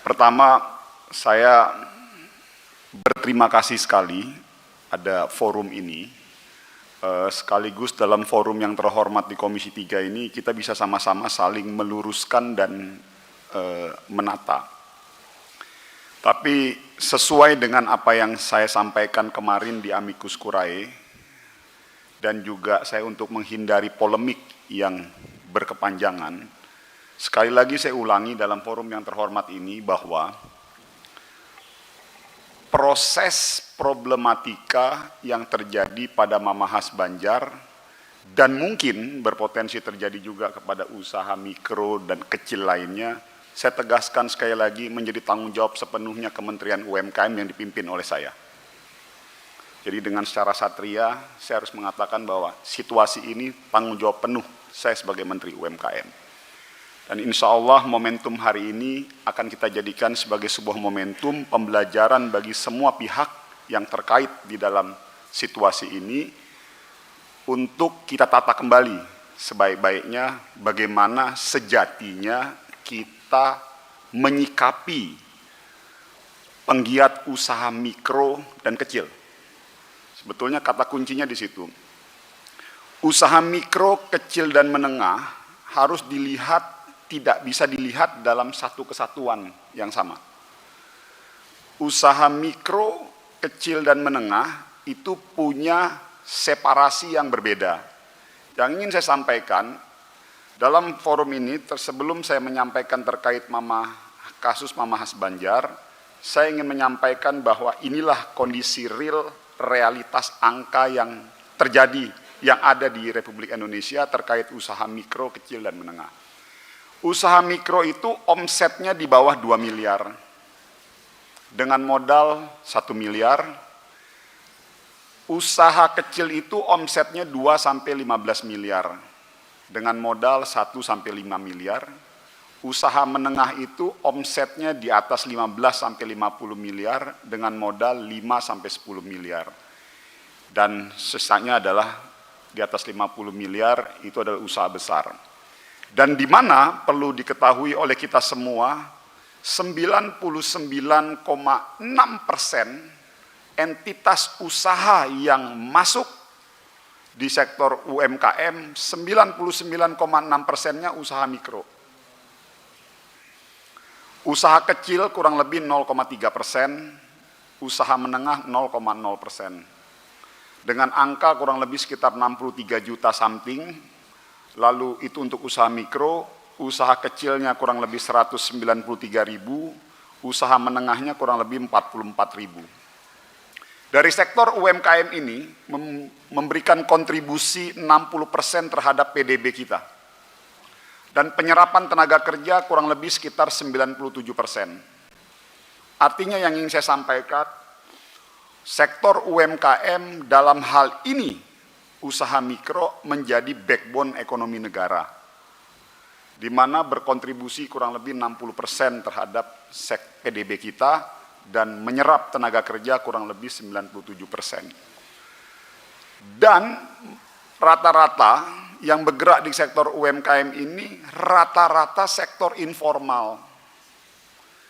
Pertama, saya berterima kasih sekali ada forum ini. Sekaligus dalam forum yang terhormat di Komisi 3 ini, kita bisa sama-sama saling meluruskan dan menata. Tapi sesuai dengan apa yang saya sampaikan kemarin di Amicus Curiae, dan juga saya untuk menghindari polemik yang berkepanjangan, sekali lagi saya ulangi dalam forum yang terhormat ini bahwa proses problematika yang terjadi pada Mamahas Banjar dan mungkin berpotensi terjadi juga kepada usaha mikro dan kecil lainnya, saya tegaskan sekali lagi menjadi tanggung jawab sepenuhnya Kementerian UMKM yang dipimpin oleh saya. Jadi dengan secara satria, saya harus mengatakan bahwa situasi ini tanggung jawab penuh saya sebagai Menteri UMKM. Dan insya Allah momentum hari ini akan kita jadikan sebagai sebuah momentum pembelajaran bagi semua pihak yang terkait di dalam situasi ini untuk kita tata kembali sebaik-baiknya bagaimana sejatinya kita menyikapi penggiat usaha mikro dan kecil. Sebetulnya kata kuncinya di situ. Usaha mikro, kecil, dan menengah harus dilihat, tidak bisa dilihat dalam satu kesatuan yang sama. Usaha mikro, kecil, dan menengah itu punya separasi yang berbeda. Yang ingin saya sampaikan, dalam forum ini, sebelum saya menyampaikan terkait kasus Mamahas Banjar, saya ingin menyampaikan bahwa inilah kondisi real, realitas angka yang terjadi, yang ada di Republik Indonesia terkait usaha mikro, kecil, dan menengah. Usaha mikro itu omsetnya di bawah 2 miliar. Dengan modal 1 miliar. Usaha kecil itu omsetnya 2-15 miliar. Dengan modal 1-5 miliar. Usaha menengah itu omsetnya di atas 15-50 miliar dengan modal 5-10 miliar. Dan sisanya adalah di atas 50 miliar itu adalah usaha besar. Dan di mana perlu diketahui oleh kita semua, 99,6% entitas usaha yang masuk di sektor UMKM, 99,6%-nya usaha mikro. Usaha kecil kurang lebih 0,3%, usaha menengah 0,0%. Dengan angka kurang lebih sekitar 63 juta something, lalu itu untuk usaha mikro, usaha kecilnya kurang lebih 193 ribu, usaha menengahnya kurang lebih 44 ribu. Dari sektor UMKM ini memberikan kontribusi 60% terhadap PDB kita. Dan penyerapan tenaga kerja kurang lebih sekitar 97%. Artinya yang ingin saya sampaikan, sektor UMKM dalam hal ini, usaha mikro menjadi backbone ekonomi negara, di mana berkontribusi kurang lebih 60% terhadap PDB kita dan menyerap tenaga kerja kurang lebih 97%. Dan rata-rata yang bergerak di sektor UMKM ini rata-rata sektor informal.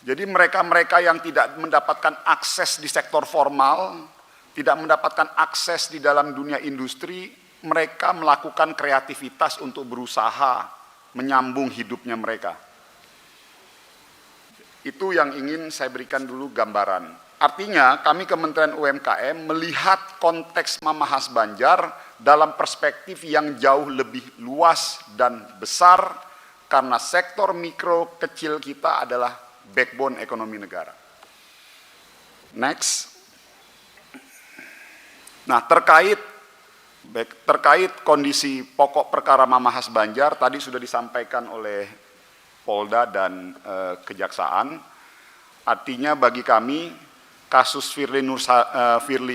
Jadi mereka-mereka yang tidak mendapatkan akses di sektor formal, tidak mendapatkan akses di dalam dunia industri, mereka melakukan kreativitas untuk berusaha menyambung hidupnya mereka. Itu yang ingin saya berikan dulu gambaran. Artinya kami Kementerian UMKM melihat konteks Mamahas Banjar dalam perspektif yang jauh lebih luas dan besar karena sektor mikro kecil kita adalah backbone ekonomi negara. Next. Nah, terkait kondisi pokok perkara Mamahas Banjar tadi sudah disampaikan oleh Polda dan Kejaksaan. Artinya bagi kami kasus Firly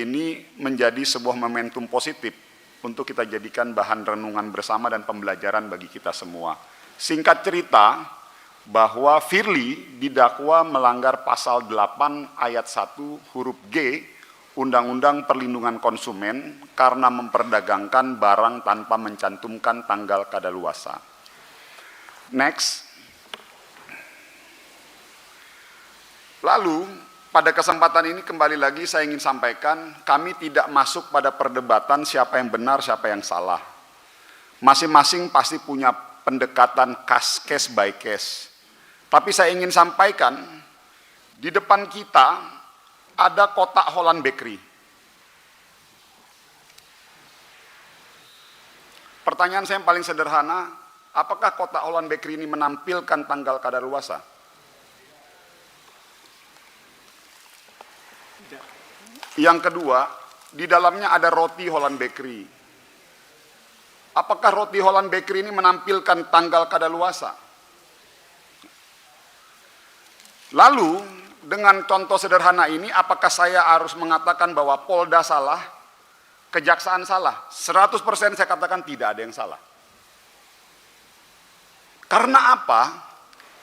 ini menjadi sebuah momentum positif untuk kita jadikan bahan renungan bersama dan pembelajaran bagi kita semua. Singkat cerita, bahwa Firly didakwa melanggar pasal 8 ayat 1 huruf G Undang-Undang Perlindungan Konsumen karena memperdagangkan barang tanpa mencantumkan tanggal kadaluarsa. Next. Lalu, pada kesempatan ini kembali lagi saya ingin sampaikan, kami tidak masuk pada perdebatan siapa yang benar, siapa yang salah. Masing-masing pasti punya pendekatan case by case. Tapi saya ingin sampaikan, di depan kita ada kotak Holland Bakery. Pertanyaan saya yang paling sederhana, apakah kotak Holland Bakery ini menampilkan tanggal kadaluarsa? Yang kedua, di dalamnya ada roti Holland Bakery. Apakah roti Holland Bakery ini menampilkan tanggal kadaluarsa? Lalu, dengan contoh sederhana ini, apakah saya harus mengatakan bahwa Polda salah, kejaksaan salah? 100% saya katakan tidak ada yang salah. Karena apa?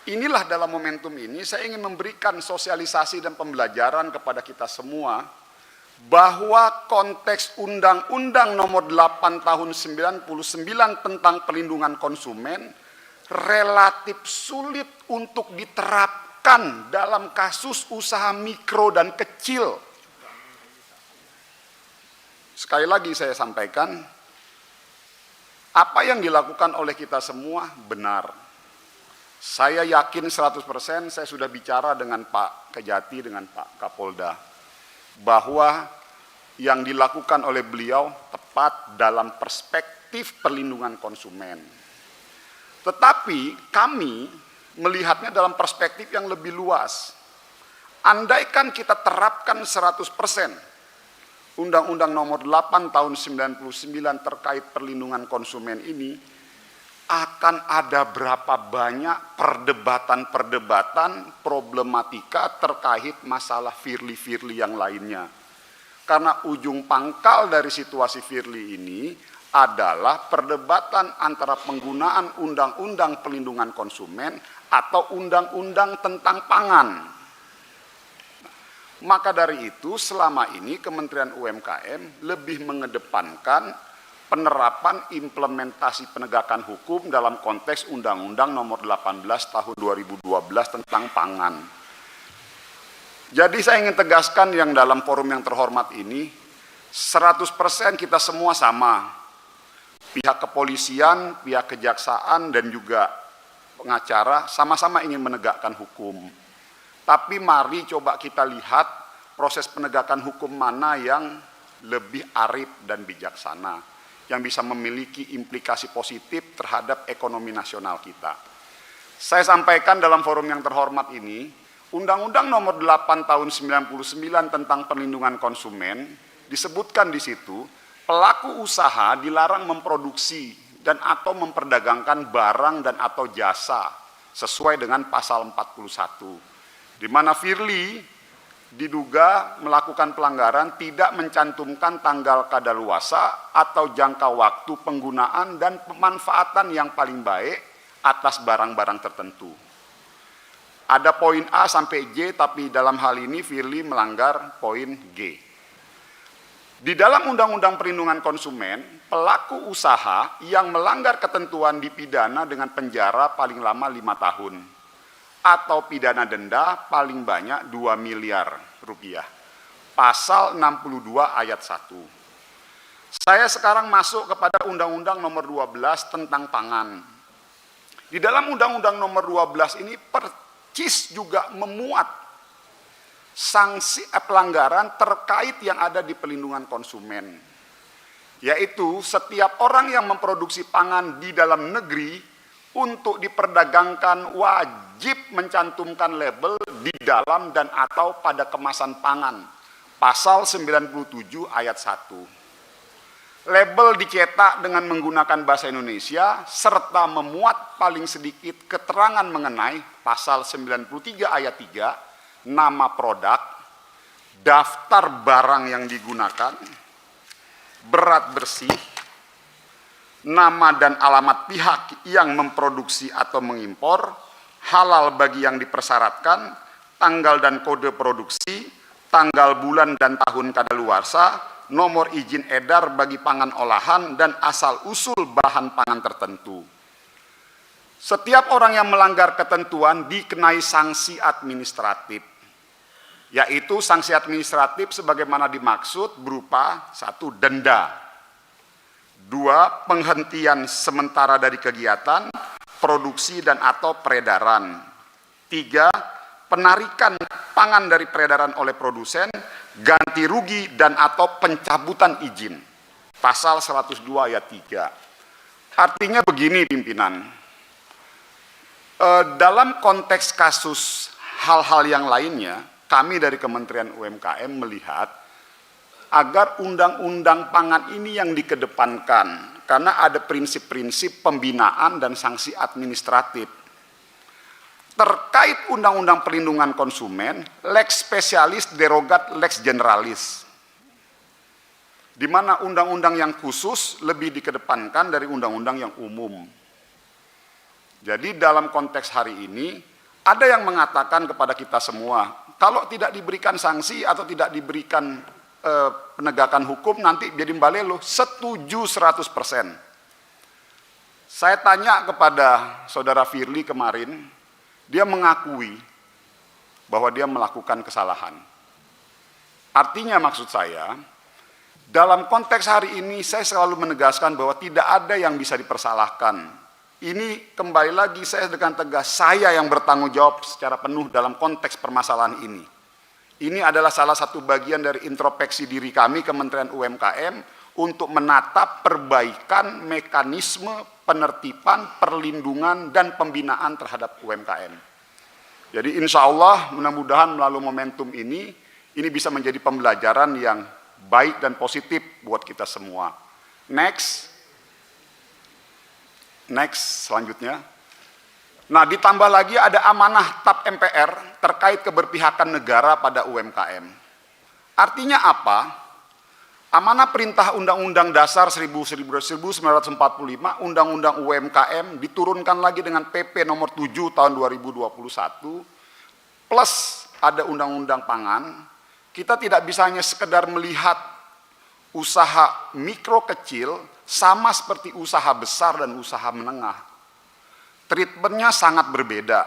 Inilah dalam momentum ini saya ingin memberikan sosialisasi dan pembelajaran kepada kita semua bahwa konteks Undang-Undang Nomor 8 Tahun 99 tentang Perlindungan Konsumen relatif sulit untuk diterapkan dalam kasus usaha mikro dan kecil. Sekali lagi saya sampaikan, apa yang dilakukan oleh kita semua benar. Saya yakin 100% saya sudah bicara dengan Pak Kejati, dengan Pak Kapolda, bahwa yang dilakukan oleh beliau tepat dalam perspektif perlindungan konsumen. Tetapi kami melihatnya dalam perspektif yang lebih luas. Andaikan kita terapkan 100% Undang-Undang Nomor 8 Tahun 99 terkait perlindungan konsumen ini, akan ada berapa banyak perdebatan-perdebatan problematika terkait masalah firly-firly yang lainnya. Karena ujung pangkal dari situasi firly ini adalah perdebatan antara penggunaan undang-undang perlindungan konsumen atau undang-undang tentang pangan. Maka dari itu selama ini Kementerian UMKM lebih mengedepankan penerapan implementasi penegakan hukum dalam konteks Undang-Undang Nomor 18 Tahun 2012 tentang pangan. Jadi saya ingin tegaskan yang dalam forum yang terhormat ini, 100% kita semua sama. Pihak kepolisian, pihak kejaksaan, dan juga pengacara sama-sama ingin menegakkan hukum. Tapi mari coba kita lihat proses penegakan hukum mana yang lebih arif dan bijaksana, yang bisa memiliki implikasi positif terhadap ekonomi nasional kita. Saya sampaikan dalam forum yang terhormat ini, Undang-Undang Nomor 8 Tahun 99 tentang Perlindungan Konsumen, disebutkan di situ, pelaku usaha dilarang memproduksi dan atau memperdagangkan barang dan atau jasa sesuai dengan pasal 41. Di mana firly diduga melakukan pelanggaran tidak mencantumkan tanggal kadaluarsa atau jangka waktu penggunaan dan pemanfaatan yang paling baik atas barang-barang tertentu. Ada poin A sampai J, tapi dalam hal ini firly melanggar poin G. Di dalam Undang-Undang Perlindungan Konsumen, pelaku usaha yang melanggar ketentuan dipidana dengan penjara paling lama 5 tahun atau pidana denda paling banyak 2 miliar rupiah. Pasal 62 ayat 1. Saya sekarang masuk kepada Undang-Undang Nomor 12 tentang pangan. Di dalam Undang-Undang Nomor 12 ini percis juga memuat sanksi pelanggaran terkait yang ada di perlindungan konsumen. Yaitu setiap orang yang memproduksi pangan di dalam negeri untuk diperdagangkan wajib mencantumkan label di dalam dan atau pada kemasan pangan. Pasal 97 ayat 1. Label dicetak dengan menggunakan bahasa Indonesia serta memuat paling sedikit keterangan mengenai pasal 93 ayat 3, nama produk, daftar barang yang digunakan, berat bersih, nama dan alamat pihak yang memproduksi atau mengimpor, halal bagi yang dipersyaratkan, tanggal dan kode produksi, tanggal bulan dan tahun kadaluarsa, nomor izin edar bagi pangan olahan, dan asal-usul bahan pangan tertentu. Setiap orang yang melanggar ketentuan dikenai sanksi administratif. yaitu sanksi administratif sebagaimana dimaksud berupa 1. Denda, 2. Penghentian sementara dari kegiatan, produksi dan atau peredaran, 3. Penarikan pangan dari peredaran oleh produsen, ganti rugi dan atau pencabutan izin. Pasal 102 ayat 3. Artinya begini pimpinan, dalam konteks kasus hal-hal yang lainnya, kami dari Kementerian UMKM melihat agar undang-undang pangan ini yang dikedepankan, karena ada prinsip-prinsip pembinaan dan sanksi administratif. Terkait undang-undang perlindungan konsumen, lex spesialis derogat lex generalis, di mana undang-undang yang khusus lebih dikedepankan dari undang-undang yang umum. Jadi dalam konteks hari ini, ada yang mengatakan kepada kita semua, kalau tidak diberikan sanksi atau tidak diberikan penegakan hukum, nanti jadi mbalelo. Setuju 100%. Saya tanya kepada saudara Firly kemarin, dia mengakui bahwa dia melakukan kesalahan. Artinya maksud saya, dalam konteks hari ini saya selalu menegaskan bahwa tidak ada yang bisa dipersalahkan. Ini kembali lagi saya dengan tegas, saya yang bertanggung jawab secara penuh dalam konteks permasalahan ini. Ini adalah salah satu bagian dari introspeksi diri kami Kementerian UMKM untuk menatap perbaikan mekanisme penertiban, perlindungan, dan pembinaan terhadap UMKM. Jadi insya Allah mudah-mudahan melalui momentum ini bisa menjadi pembelajaran yang baik dan positif buat kita semua. Next selanjutnya. Nah, ditambah lagi ada amanah TAP MPR terkait keberpihakan negara pada UMKM. Artinya apa? Amanah perintah Undang-Undang Dasar 1945, Undang-Undang UMKM diturunkan lagi dengan PP nomor 7 tahun 2021, plus ada Undang-Undang Pangan. Kita tidak bisa hanya sekedar melihat usaha mikro kecil sama seperti usaha besar dan usaha menengah. Treatmentnya sangat berbeda,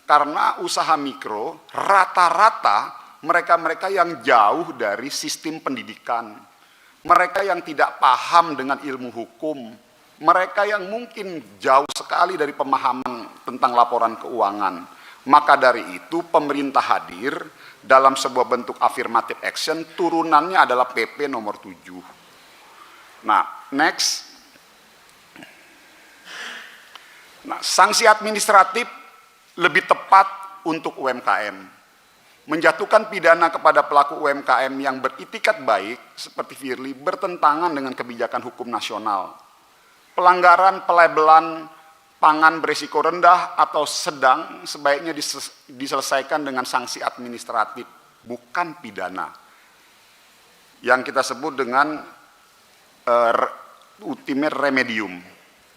karena usaha mikro rata-rata mereka-mereka yang jauh dari sistem pendidikan, mereka yang tidak paham dengan ilmu hukum, mereka yang mungkin jauh sekali dari pemahaman tentang laporan keuangan. Maka dari itu pemerintah hadir dalam sebuah bentuk affirmative action, turunannya adalah PP nomor 7. Nah, next. Nah, sanksi administratif lebih tepat untuk UMKM. Menjatuhkan pidana kepada pelaku UMKM yang beritikat baik, seperti Firly, bertentangan dengan kebijakan hukum nasional. Pelanggaran pelabelan pangan berisiko rendah atau sedang sebaiknya diselesaikan dengan sanksi administratif, bukan pidana. Yang kita sebut dengan ultimate remedium,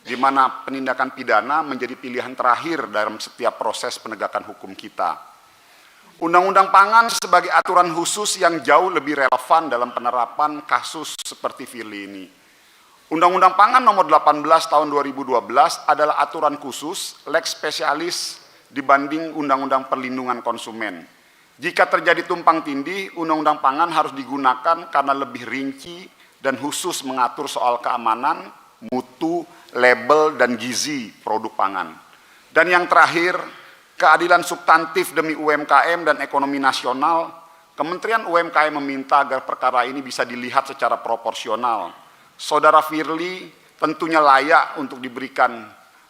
di mana penindakan pidana menjadi pilihan terakhir dalam setiap proses penegakan hukum kita. Undang-undang pangan sebagai aturan khusus yang jauh lebih relevan dalam penerapan kasus seperti Firly ini. Undang-undang pangan nomor 18 tahun 2012 adalah aturan khusus, lex spesialis dibanding undang-undang perlindungan konsumen. Jika terjadi tumpang tindih, undang-undang pangan harus digunakan karena lebih rinci dan khusus mengatur soal keamanan, mutu, label, dan gizi produk pangan. Dan yang terakhir, keadilan substantif demi UMKM dan ekonomi nasional, Kementerian UMKM meminta agar perkara ini bisa dilihat secara proporsional. Saudara Firly tentunya layak untuk diberikan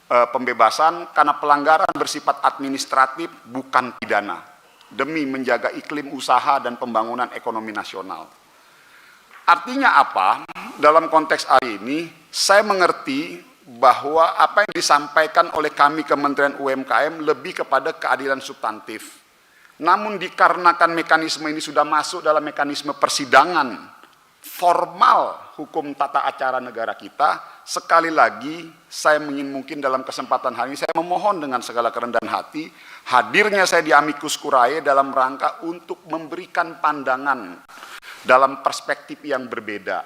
pembebasan karena pelanggaran bersifat administratif bukan pidana, demi menjaga iklim usaha dan pembangunan ekonomi nasional. Artinya apa? Dalam konteks hari ini, saya mengerti bahwa apa yang disampaikan oleh kami Kementerian UMKM lebih kepada keadilan substantif. Namun dikarenakan mekanisme ini sudah masuk dalam mekanisme persidangan formal hukum tata acara negara kita, sekali lagi saya ingin mungkin dalam kesempatan hari ini saya memohon dengan segala kerendahan hati, hadirnya saya di amicus curiae dalam rangka untuk memberikan pandangan dalam perspektif yang berbeda.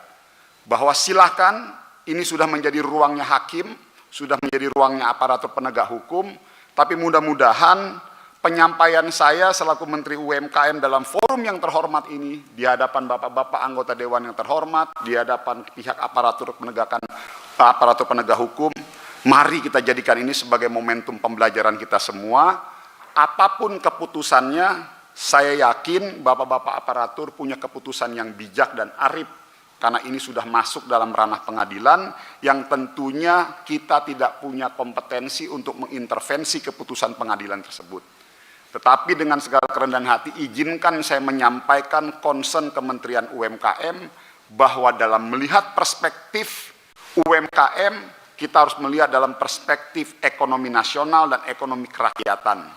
Bahwa silakan, ini sudah menjadi ruangnya hakim, sudah menjadi ruangnya aparatur penegak hukum, tapi mudah-mudahan penyampaian saya selaku Menteri UMKM dalam forum yang terhormat ini, di hadapan Bapak-Bapak anggota Dewan yang terhormat, di hadapan pihak aparatur penegak hukum, mari kita jadikan ini sebagai momentum pembelajaran kita semua. Apapun keputusannya, saya yakin Bapak-Bapak aparatur punya keputusan yang bijak dan arif, karena ini sudah masuk dalam ranah pengadilan yang tentunya kita tidak punya kompetensi untuk mengintervensi keputusan pengadilan tersebut. Tetapi dengan segala kerendahan hati, izinkan saya menyampaikan concern Kementerian UMKM bahwa dalam melihat perspektif UMKM, kita harus melihat dalam perspektif ekonomi nasional dan ekonomi kerakyatan.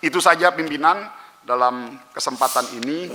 Itu saja pimpinan dalam kesempatan ini.